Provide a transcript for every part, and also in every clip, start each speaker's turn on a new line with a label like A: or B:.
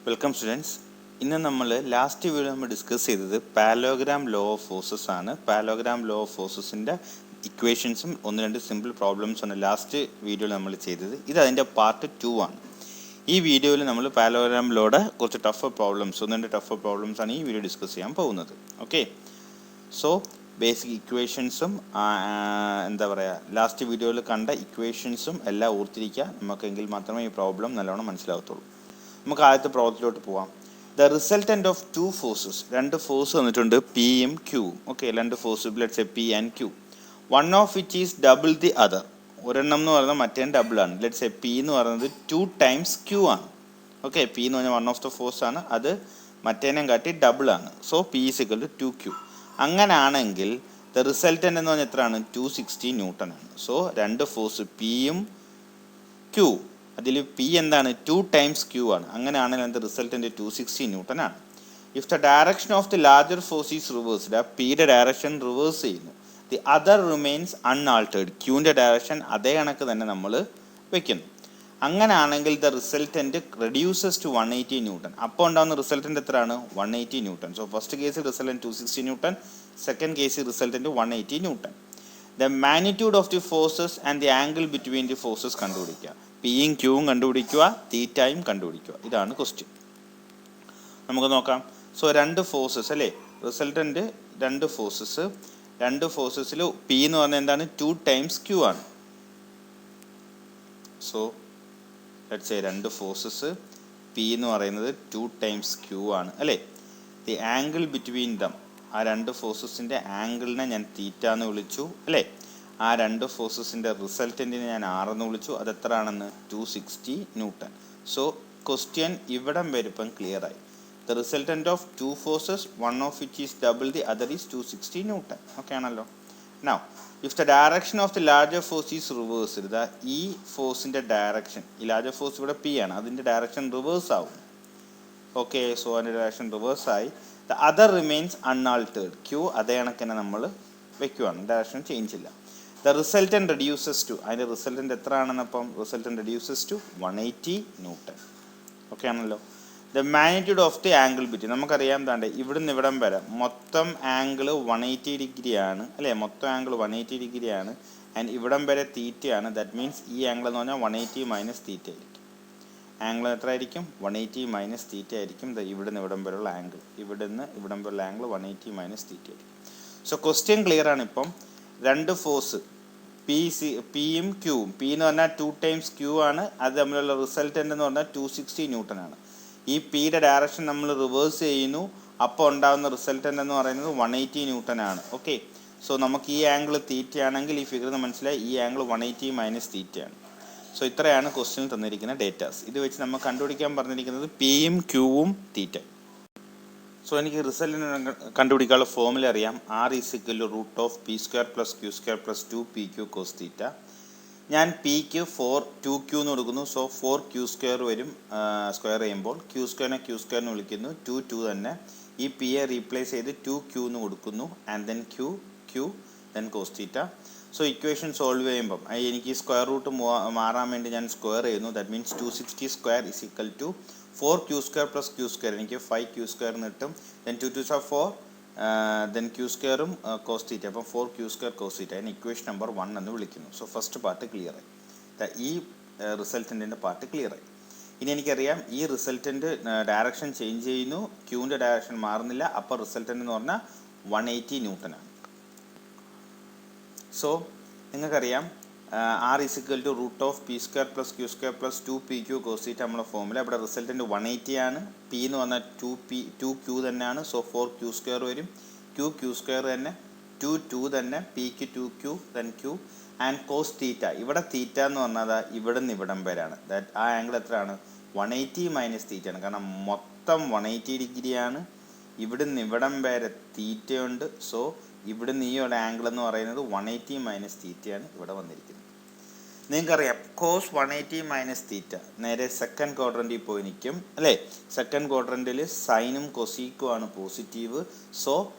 A: Welcome students. ഇന്ന് നമ്മൾ last video നമ്മൾ ഡിസ്കസ് ചെയ്തത് പാരലോഗ്രാം ലോ ഓഫ് ഫോഴ്സസ് ആണ്. പാരലോഗ്രാം ലോ ഓഫ് ഫോഴ്സസിൻ്റെ ഇക്വേഷൻസും ഒന്ന് രണ്ട് സിമ്പിൾ പ്രോബ്ലംസ് ആണ് ലാസ്റ്റ് വീഡിയോയിൽ നമ്മൾ ചെയ്തത്. ഇത് അതിൻ്റെ പാർട്ട് 2 ആണ്. ഈ വീഡിയോയിൽ നമ്മൾ പാരലോഗ്രാം ലോയുടെ കുറച്ച് ടഫ് പ്രോബ്ലംസ്, ഒന്ന് രണ്ട് ടഫ് പ്രോബ്ലംസ് ആണ് ഈ വീഡിയോ ഡിസ്കസ് ചെയ്യാൻ പോകുന്നത്. ഓക്കെ, സോ ബേസിക് ഇക്വേഷൻസും എന്താ പറയുക, ലാസ്റ്റ് വീഡിയോയിൽ കണ്ട ഇക്വേഷൻസും എല്ലാം ഓർത്തിരിക്കുക. നമുക്കെങ്കിൽ മാത്രമേ ഈ പ്രോബ്ലം നല്ലോണം മനസ്സിലാകത്തുള്ളൂ. നമുക്ക് ആദ്യത്തെ പ്രോബ്ലത്തിലോട്ട് പോവാം. The resultant of two forces, രണ്ട് ഫോഴ്സ് വന്നിട്ടുണ്ട്, പിയും ക്യൂവും. ഓക്കെ, രണ്ട് force, let's say P and Q. One of which is double the other. ഒരെണ്ണം എന്ന് പറയുന്നത് മറ്റേ ഡബിൾ ആണ്. ലെറ്റ്സ് സേ പി എന്ന് പറയുന്നത് 2 times ക്യൂ ആണ്. ഓക്കെ, പി എന്ന് പറഞ്ഞാൽ വൺ ഓഫ് ദ ഫോഴ്സ് ആണ്, അത് മറ്റേനെയും കാട്ടി ഡബിൾ ആണ്. So P is equal to 2Q. അങ്ങനെയാണെങ്കിൽ ദ റിസൾട്ടൻ്റ് എന്ന് പറഞ്ഞാൽ എത്രയാണ്? 260 ന്യൂട്ടൺ ആണ്. സോ രണ്ട് ഫോഴ്സ് പിയും ക്യൂ, അതിൽ പി എന്താണ്? 2 times ക്യൂ ആണ്. അങ്ങനെയാണെങ്കിൽ അതിൻ്റെ റിസൾട്ടൻ്റ് 260 ന്യൂട്ടൺ ആണ്. If the direction of the larger force is reversed, പിയുടെ ഡയറക്ഷൻ റിവേഴ്സ് ചെയ്യുന്നു. ദി അതർ റിമെയിൻസ് അൺആൾട്ടേർഡ്, ക്യൂവിൻ്റെ ഡയറക്ഷൻ അതേ കണക്ക് തന്നെ നമ്മൾ വെക്കുന്നു. അങ്ങനെയാണെങ്കിൽ the resultant reduces to 180 newton. അപ്പോൾ ഉണ്ടാകുന്ന റിസൾട്ടൻ്റ് എത്രയാണ്? 180 ന്യൂട്ടൺ. സോ ഫസ്റ്റ് കേസിൽ റിസൾട്ടൻ്റ് 260 ന്യൂട്ടൺ, സെക്കൻഡ് കേസിൽ resultant 180 newton. The magnitude of the forces and the angle between the forces കണ്ടുപിടിക്കുക. പിയും ക്യൂവും കണ്ടുപിടിക്കുക, തീറ്റയും കണ്ടുപിടിക്കുക. ഇതാണ് ക്വസ്റ്റ്യൻ. നമുക്ക് നോക്കാം. സോ രണ്ട് ഫോഴ്സസ് അല്ലേ, റിസൾട്ടൻ്റ് രണ്ട് ഫോഴ്സസിൽ പി എന്ന് പറഞ്ഞാൽ എന്താണ്? 2 times ക്യൂ ആണ്. സോ ലെറ്റ്സ് സേ രണ്ട് ഫോഴ്സസ്, പി എന്ന് പറയുന്നത് 2 times ക്യൂ ആണ് അല്ലേ. ദി ആംഗിൾ ബിറ്റ്വീൻ ദം, ആ രണ്ട് ഫോഴ്സസിൻ്റെ ആംഗിളിനെ ഞാൻ തീറ്റ എന്ന് വിളിച്ചു അല്ലേ. ആ രണ്ട് ഫോഴ്സസിൻ്റെ റിസൾട്ടൻറ്റിനെ ഞാൻ ആർ എന്ന് വിളിച്ചു. അത് എത്ര ആണെന്ന്? 260 ന്യൂട്ടൺ. സോ ക്വസ്റ്റ്യൻ ഇവിടം വരെ ഇപ്പം ക്ലിയർ ആയി. The resultant of two forces, one of which is double the other is 260 newton. Okay ആണല്ലോ. Now if the direction of the larger force is reversed, the ഈ ഫോഴ്സിൻ്റെ ഡയറക്ഷൻ, ഈ larger force ഇവിടെ P ആണ്, അതിൻ്റെ direction reverse ആവും. Okay, so അതിൻ്റെ direction reverse ആയി. The other remains unaltered, Q അതേ കണക്കിനെ നമ്മൾ വെക്കുവാണ്, ഡയറക്ഷൻ ചേഞ്ച് ഇല്ല. ദ റിസൾട്ടൻറ്റ് റെഡ്യൂസസ് ടു, അതിൻ്റെ റിസൾട്ടൻറ്റ് എത്ര ആണെന്നപ്പം? Resultant reduces to 180 newton. Okay ആണല്ലോ. The magnitude of the angle between, നമുക്കറിയാം താണ്ടെ ഇവിടുന്ന് ഇവിടം വരെ മൊത്തം ആംഗിൾ 180 ഡിഗ്രി ആണ് അല്ലേ. മൊത്തം ആംഗിൾ 180 ഡിഗ്രി ആണ്. ആൻഡ് ഇവിടം വരെ തീറ്റയാണ്. ദാറ്റ് മീൻസ് ഈ ആംഗിൾ എന്ന് പറഞ്ഞാൽ 180 മൈനസ് തീറ്റ ആയിരിക്കും. ആംഗിൾ എത്ര ആയിരിക്കും? 180 മൈനസ് തീറ്റ ആയിരിക്കും. ഇവിടുന്ന് ഇവിടം വരെയുള്ള ആംഗിൾ, ഇവിടുന്ന് ഇവിടം വരെയുള്ള ആംഗിൾ 180 മൈനസ് തീറ്റ ആയിരിക്കും. സോ ക്വസ്റ്റ്യൻ ക്ലിയർ ആണ്. ഇപ്പം രണ്ട് ഫോഴ്സ് പിയും ക്യൂവും, പി എന്ന് പറഞ്ഞാൽ 2 times ക്യൂ ആണ്, അത് തമ്മിലുള്ള റിസൾട്ടൻ്റ് എന്ന് പറഞ്ഞാൽ 260 ന്യൂട്ടൺ ആണ്. ഈ പിയുടെ ഡയറക്ഷൻ നമ്മൾ റിവേഴ്സ് ചെയ്യുന്നു, അപ്പോൾ ഉണ്ടാകുന്ന റിസൾട്ടൻ്റ് എന്ന് പറയുന്നത് 180 ന്യൂട്ടൺ ആണ്. ഓക്കെ, സോ നമുക്ക് ഈ ആംഗിൾ തീറ്റ ആണെങ്കിൽ ഈ ഫിഗറിന് മനസ്സിലായി ഈ ആംഗിൾ 180 മൈനസ് തീറ്റയാണ്. സോ ഇത്രയാണ് ക്വസ്റ്റ്യനിൽ തന്നിരിക്കുന്ന ഡേറ്റാസ്. ഇത് വെച്ച് നമ്മൾ കണ്ടുപിടിക്കാൻ പറഞ്ഞിരിക്കുന്നത് പിയും ക്യൂവും തീറ്റ. സോ എനിക്ക് റിസൾട്ടിന് കണ്ടുപിടിക്കാനുള്ള ഫോർമുല അറിയാം. R is equal to root of P square plus Q square plus 2PQ cos theta. ഞാൻ പിക്ക് 2Q എന്ന് കൊടുക്കുന്നു. സോ 4Q² വരും സ്ക്വയർ ചെയ്യുമ്പോൾ. ക്യൂ സ്ക്വയറിനെ എന്ന് വിളിക്കുന്നു. 2 തന്നെ. ഈ പിയെ റീപ്ലേസ് ചെയ്ത് 2Q എന്ന് കൊടുക്കുന്നു. And then Q then cos theta. So equation solve ചെയ്യുമ്പം എനിക്ക് സ്ക്വയർ റൂട്ട് മാറാൻ വേണ്ടി ഞാൻ സ്ക്വയർ ചെയ്യുന്നു. That means 260 square is equal to 4Q² plus Q². എനിക്ക് 5Q² എന്ന് കിട്ടും. Then 2 2 4, then Q² cos theta. അപ്പം 4Q² കോസ് തീറ്റ. അതിന് ഇക്വേഷൻ നമ്പർ 1 എന്ന് വിളിക്കുന്നു. സോ ഫസ്റ്റ് പാർട്ട് ക്ലിയർ ആയി. ഈ റിസൾട്ടൻറ്റിൻ്റെ പാർട്ട് ക്ലിയർ ആയി. ഇനി എനിക്കറിയാം ഈ റിസൾട്ടൻറ്റ് ഡയറക്ഷൻ ചേഞ്ച് ചെയ്യുന്നു, ക്യൂവിൻ്റെ ഡയറക്ഷൻ മാറുന്നില്ല. അപ്പോൾ റിസൾട്ടൻ്റ് എന്ന് പറഞ്ഞാൽ 180 ന്യൂട്ടൺ ആണ്. സോ നിങ്ങൾക്കറിയാം R is equal to root of P square plus Q square plus 2PQ cos theta നമ്മുടെ ഫോർമുല. ഇവിടെ റിസൾട്ടൻറ്റ് 180 ആണ്. പി എന്ന് പറഞ്ഞാൽ 2Q തന്നെയാണ്. സോ 4Q² വരും. Q² തന്നെ, 2 തന്നെ, പിക്ക് 2Q then Q and cos theta. ഇവിടെ തീറ്റ എന്ന് പറഞ്ഞാൽ ഇവിടെ നിന്ന് ഇവിടം വരെയാണ്. ദാറ്റ് ആ ആംഗിൾ എത്രയാണ്? 180 മൈനസ് തീറ്റയാണ്. കാരണം മൊത്തം 180 ഡിഗ്രിയാണ്. ഇവിടുന്ന് ഇവിടം വരെ തീറ്റയുണ്ട്. സോ ഇവിടുന്ന് ഈ ഒരു ആംഗിൾ എന്ന് പറയുന്നത് 180 മൈനസ് തീറ്റയാണ് ഇവിടെ വന്നിരിക്കുന്നത്. നിങ്ങൾക്കറിയാം കോസ് 180 മൈനസ് തീറ്റ നേരെ സെക്കൻഡ് ക്വാഡ്രൻറ്റിൽ പോയി നിൽക്കും അല്ലേ. സെക്കൻഡ് ക്വാഡ്രൻറ്റിൽ സൈനും കൊസീക്കും ആണ് positive. So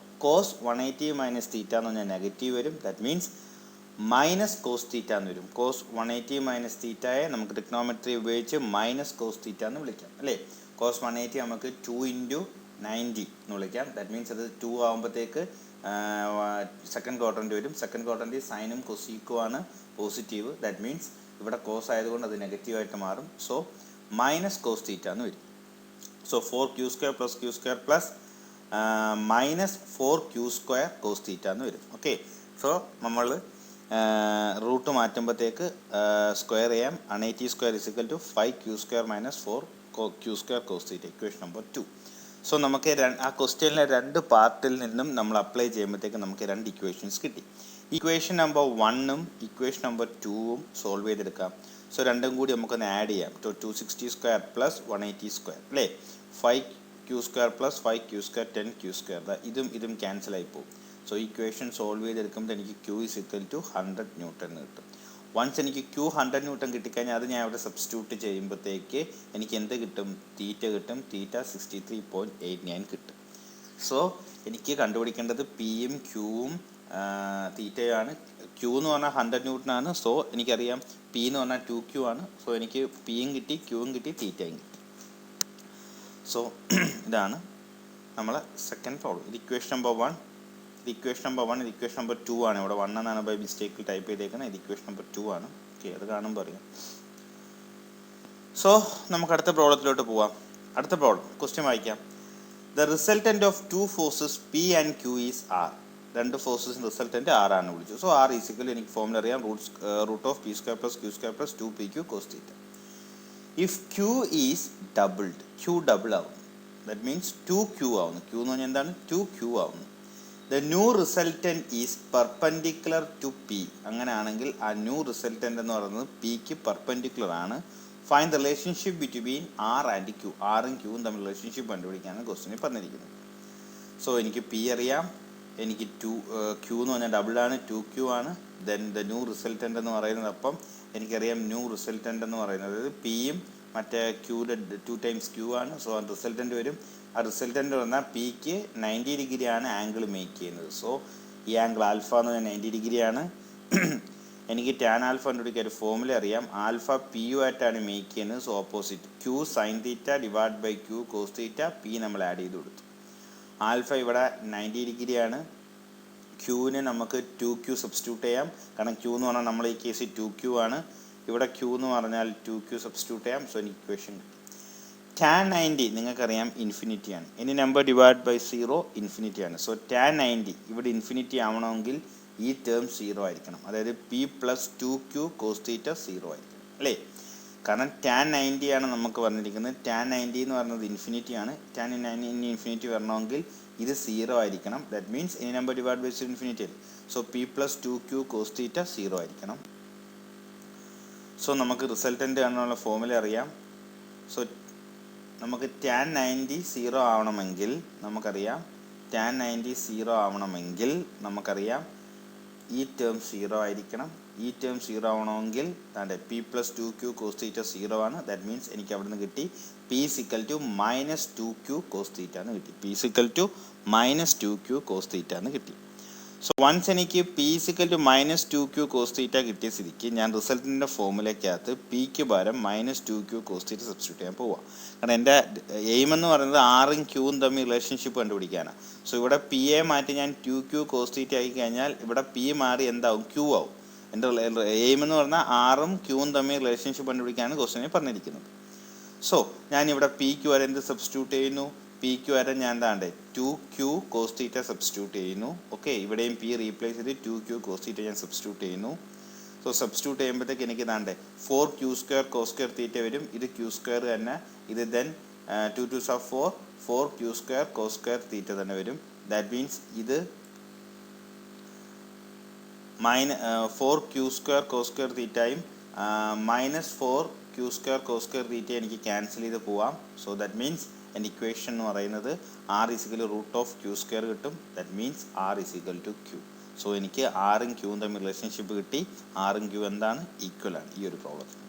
A: cos 180 minus theta എന്ന് പറഞ്ഞാൽ നെഗറ്റീവ് വരും. That means minus cos theta എന്ന് വരും. കോസ് 180 മൈനസ് തീറ്റയെ നമുക്ക് ട്രിഗ്നോമെട്രി ഉപയോഗിച്ച് മൈനസ് കോസ് തീറ്റ എന്ന് വിളിക്കാം അല്ലേ. കോസ് 180 നമുക്ക് 2 ഇൻറ്റു 90 എന്ന് വിളിക്കാം. ദാറ്റ് മീൻസ് അത് 2 ആകുമ്പോഴത്തേക്ക് സെക്കൻഡ് ക്വാഡ്രൻ്റ് വരും. സെക്കൻഡ് ക്വാഡ്രൻ്റ് സൈനും കൊസീക്കും ആണ് പോസിറ്റീവ്. ദാറ്റ് മീൻസ് ഇവിടെ കോസ് ആയതുകൊണ്ട് അത് നെഗറ്റീവായിട്ട് മാറും. സോ മൈനസ് കോസ് തീറ്റ എന്ന് വരും. So 4q² plus q² plus minus 4q² cos theta എന്ന് വരും. ഓക്കെ, സോ നമ്മൾ റൂട്ട് മാറ്റുമ്പോഴത്തേക്ക് സ്ക്വയർ ചെയ്യാം. 180² is equal to 5q² minus 4q² cos theta, equation number 2. സോ നമുക്ക് ആ ക്വസ്റ്റ്യനിലെ 2 പാർട്ടിൽ നിന്നും നമ്മൾ അപ്ലൈ ചെയ്യുമ്പോഴത്തേക്ക് നമുക്ക് 2 ഇക്വേഷൻസ് കിട്ടി. ഇക്വേഷൻ നമ്പർ 1ഉം ഇക്വേഷൻ നമ്പർ 2ഉം സോൾവ് ചെയ്തെടുക്കാം. സോ രണ്ടും കൂടി നമുക്കൊന്ന് ആഡ് ചെയ്യാം. 260² പ്ലസ് 180² അല്ലേ. 5q² plus 5q² 10q². ഇതും ക്യാൻസൽ ആയി പോകും. സോ ഇക്വേഷൻ സോൾവ് ചെയ്തെടുക്കുമ്പോൾ എനിക്ക് q ഇസിക്കൽ ടു 100 ന്യൂട്ടൺ കിട്ടും. വൺസ് എനിക്ക് q 100 ന്യൂട്ടൺ കിട്ടിക്കഴിഞ്ഞാൽ അത് ഞാൻ ഇവിടെ സബ്സ്റ്റിറ്റ്യൂട്ട് ചെയ്യുമ്പോഴത്തേക്ക് എനിക്ക് എന്ത് കിട്ടും? തീറ്റ കിട്ടും. തീറ്റ 63.89 കിട്ടും. സോ എനിക്ക് കണ്ടുപിടിക്കേണ്ടത് പിയും ക്യൂവും തീറ്റയാണ്. ക്യൂ എന്ന് പറഞ്ഞാൽ 100 ന്യൂട്ടൺ ആണ്. സോ എനിക്കറിയാം പി എന്ന് പറഞ്ഞാൽ 2q ആണ്. സോ എനിക്ക് പിയും കിട്ടി, ക്യൂവും കിട്ടി, തീറ്റയും കിട്ടി. സോ ഇതാണ് നമ്മളെ സെക്കൻഡ് പ്രോബ്ലം. ഇത് ഇക്വേഷൻ നമ്പർ 1, ഇത് ഇക്വേഷൻ നമ്പർ 1, ഇത് ഇക്വേഷൻ നമ്പർ 2 ആണ്. ഇവിടെ 1 എന്നാണ് ബൈ മിസ്റ്റേക്കിൽ ടൈപ്പ് ചെയ്തേക്കുന്നത്. ഇത് ഇക്വേഷൻ നമ്പർ 2 ആണ്. ഓക്കെ, അത് കാണുമ്പോൾ അറിയാം. സോ നമുക്ക് അടുത്ത പ്രോബ്ലത്തിലോട്ട് പോവാം. അടുത്ത പ്രോബ്ലം ക്വസ്റ്റ്യൻ വായിക്കാം. The resultant of 2 forces P and Q is R. 2 ഫോഴ്സസിൻ്റെ റിസൾട്ടൻറ്റ് ആർ ആണ് വിളിച്ചു. സോ ആർ ഈസിക്കൽ എനിക്ക് ഫോമിൽ അറിയാം root of p² plus q² plus 2pq cos theta. If Q is doubled, Q double ആവുന്നു. ദാറ്റ് മീൻസ് 2q ആവുന്നു. Q എന്ന് പറഞ്ഞാൽ എന്താണ്? 2q ആവുന്നു. The new resultant is perpendicular to P. അങ്ങനെയാണെങ്കിൽ ആ ന്യൂ റിസൾട്ടൻറ്റ് എന്ന് പറയുന്നത് പിക്ക് പെർപെൻഡിക്കുലർ ആണ്. Find the relationship between R and Q. ആറും ക്യൂവും തമ്മിൽ റിലേഷൻഷിപ്പ് കണ്ടുപിടിക്കാനാണ് ക്വസ്റ്റ്യനിൽ പറഞ്ഞിരിക്കുന്നത്. സോ എനിക്ക് പി അറിയാം, എനിക്ക് ക്യൂ എന്ന് പറഞ്ഞാൽ ഡബിളാണ്, 2q ആണ്. ദെൻ ദ ന്യൂ റിസൾട്ടൻ്റ് എന്ന് പറയുന്നത്, അപ്പം എനിക്കറിയാം ന്യൂ റിസൾട്ടൻ്റ് എന്ന് പറയുന്നത് പിയും മറ്റേ ക്യൂയുടെ 2 ടൈംസ് ക്യൂ ആണ്. സോ ആ റിസൾട്ടൻ്റ് വരും. ആ റിസൾട്ടൻ്റ് പറഞ്ഞാൽ പിക്ക് 90 ഡിഗ്രിയാണ് ആംഗിൾ മേക്ക് ചെയ്യുന്നത്. സോ ഈ ആംഗിൾ ആൽഫ എന്ന് പറഞ്ഞാൽ 90 ഡിഗ്രിയാണ്. എനിക്ക് ടാൻ ആൽഫ കണ്ടുപിടിക്കാൻ ഒരു ഫോമുല അറിയാം. ആൽഫ പി യു ആയിട്ടാണ് മേക്ക് ചെയ്യുന്നത്. So opposite Q sine theta divide by Q cos theta. P നമ്മൾ ആഡ് ചെയ്ത് കൊടുത്തു. ആൽഫ ഇവിടെ 90 ഡിഗ്രിയാണ്. ക്യൂവിന് നമുക്ക് 2q സബ്സ്റ്റിറ്റ്യൂട്ട് ചെയ്യാം. കാരണം ക്യൂ എന്ന് പറഞ്ഞാൽ നമ്മൾ ഈ കേസിൽ 2q ആണ്. ഇവിടെ ക്യൂ എന്ന് പറഞ്ഞാൽ 2q സബ്സ്റ്റിറ്റ്യൂട്ട് ചെയ്യാം. സോ എനിക്ക് ഇക്വേഷൻ ടാൻ 90 നിങ്ങൾക്കറിയാം ഇൻഫിനിറ്റി ആണ്. ഇനി നമ്പർ ഡിവൈഡ് ബൈ 0 ഇൻഫിനിറ്റി ആണ്. സോ ടാൻ 90 ഇവിടെ ഇൻഫിനിറ്റി ആവണമെങ്കിൽ ഈ ടേം 0 ആയിരിക്കണം. അതായത് p plus 2q cos theta 0 ആയിരിക്കണം അല്ലേ. കാരണം ടാൻ 90 ആണ് നമുക്ക് വന്നിരിക്കുന്നത്. ടാൻ 90 എന്ന് പറയുന്നത് ഇൻഫിനിറ്റി ആണ്. ടാൻ ഇൻഫിനിറ്റി വരണമെങ്കിൽ ഇത് 0 ആയിരിക്കണം. ദാറ്റ് മീൻസ് ഇനി നമ്പർ ഡിവൈഡ് ബൈ 0 ഇൻഫിനിറ്റി ആയിരിക്കും. So p plus 2q cos theta 0 ആയിരിക്കണം. സോ നമുക്ക് റിസൾട്ടൻ്റ് കാണാനുള്ള ഫോമുല അറിയാം. സോ നമുക്ക് ടാൻ 90 0 ആവണമെങ്കിൽ നമുക്കറിയാം ഈ ടേം 0 ആയിരിക്കണം. ഈ ടേം 0 ആവണമെങ്കിൽ p plus 2q cos theta 0 ആണ്. ദാറ്റ് മീൻസ് എനിക്ക് അവിടെ നിന്ന് കിട്ടി p is equal to minus 2q cos theta എന്ന് കിട്ടി. p is equal to minus 2q cos theta എന്ന് കിട്ടി. സോ വൺസ് എനിക്ക് p is equal to minus 2q cos theta കിട്ടിയ സ്ഥിതിക്ക് ഞാൻ റിസൾട്ടിൻ്റെ ഫോമുലയ്ക്കകത്ത് പിക്ക് പകരം മൈനസ് 2q കോസ് തീറ്റ സബ്സ്റ്റിറ്റ്യൂട്ട് ചെയ്യാൻ പോവാം. കാരണം എൻ്റെ എയിം എന്ന് പറയുന്നത് ആറും ക്യൂവും തമ്മിൽ റിലേഷൻഷിപ്പ് കണ്ടുപിടിക്കാനാണ്. സോ ഇവിടെ p യെ മാറ്റി ഞാൻ 2q കോസ് തീറ്റ ആക്കി കഴിഞ്ഞാൽ ഇവിടെ p മാറി എന്താവും? q ആവും. എൻ്റെ എയിം എന്ന് പറഞ്ഞാൽ ആറും ക്യൂവും തമ്മിൽ റിലേഷൻഷിപ്പ് കണ്ടുപിടിക്കാനാണ് ക്വസ്റ്റ്യനിൽ പറഞ്ഞിരിക്കുന്നത്. സോ ഞാനിവിടെ പിക്ക് വരെ എന്ത് സബ്സ്റ്റിറ്റ്യൂട്ട് ചെയ്യുന്നു? പിക്ക് വരെ ഞാൻ എന്താണ്ട് 2q കോസ് തീറ്റ സബ്സ്റ്റിറ്റ്യൂട്ട് ചെയ്യുന്നു. ഓക്കെ, ഇവിടെയും p റീപ്ലേസ് ചെയ്ത് 2q കോസ് തീറ്റ ഞാൻ സബ്സ്റ്റിറ്റ്യൂട്ട് ചെയ്യുന്നു. സോ സബ്സ്റ്റിറ്റ്യൂട്ട് ചെയ്യുമ്പോഴത്തേക്ക് എനിക്ക് ഇതാണ്ട് 4q² കോസ്² തീറ്റ വരും. ഇത് q² തന്നെ. ഇത് ദെൻ 2 2 4 4q² കോസ്² തീറ്റ തന്നെ വരും. ദാറ്റ് മീൻസ് ഇത് 4q² കോസ്² തീറ്റയും മൈനസ് 4q² കോസ്² തീറ്റ എനിക്ക് ക്യാൻസൽ ചെയ്ത് പോവാം. സോ ദാറ്റ് മീൻസ് എൻ്റെ ഇക്വേഷൻ എന്ന് പറയുന്നത് r is equal root of q² കിട്ടും. That means r is equal to q. സോ എനിക്ക് ആറും ക്യൂവും തമ്മിൽ റിലേഷൻഷിപ്പ് കിട്ടി. ആറും ക്യൂ എന്താണ്? ഈക്വൽ ആണ് ഈ ഒരു പ്രോബ്ലത്തിന്.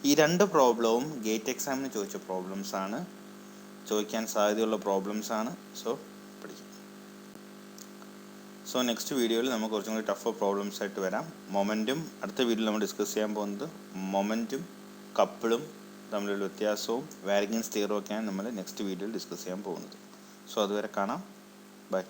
A: ഈ 2 പ്രോബ്ലവും ഗേറ്റ് എക്സാമിന് ചോദിച്ച പ്രോബ്ലംസ് ആണ്, ചോദിക്കാൻ സാധ്യതയുള്ള പ്രോബ്ലംസ് ആണ്. സോ പഠിക്കാം. സോ നെക്സ്റ്റ് വീഡിയോയിൽ നമുക്ക് കുറച്ചും കൂടി ടഫ് പ്രോബ്ലംസ് ആയിട്ട് വരാം. മൊമെൻറ്റും അടുത്ത വീഡിയോയിൽ നമ്മൾ ഡിസ്കസ് ചെയ്യാൻ പോകുന്നത് മൊമെൻറ്റും കപ്പിളും തമ്മിലുള്ള വ്യത്യാസവും വാരിയൻസ് തിയറും ഒക്കെയാണ് നമ്മൾ നെക്സ്റ്റ് വീഡിയോയിൽ ഡിസ്കസ് ചെയ്യാൻ പോകുന്നത്. സോ അതുവരെ കാണാം. ബൈ.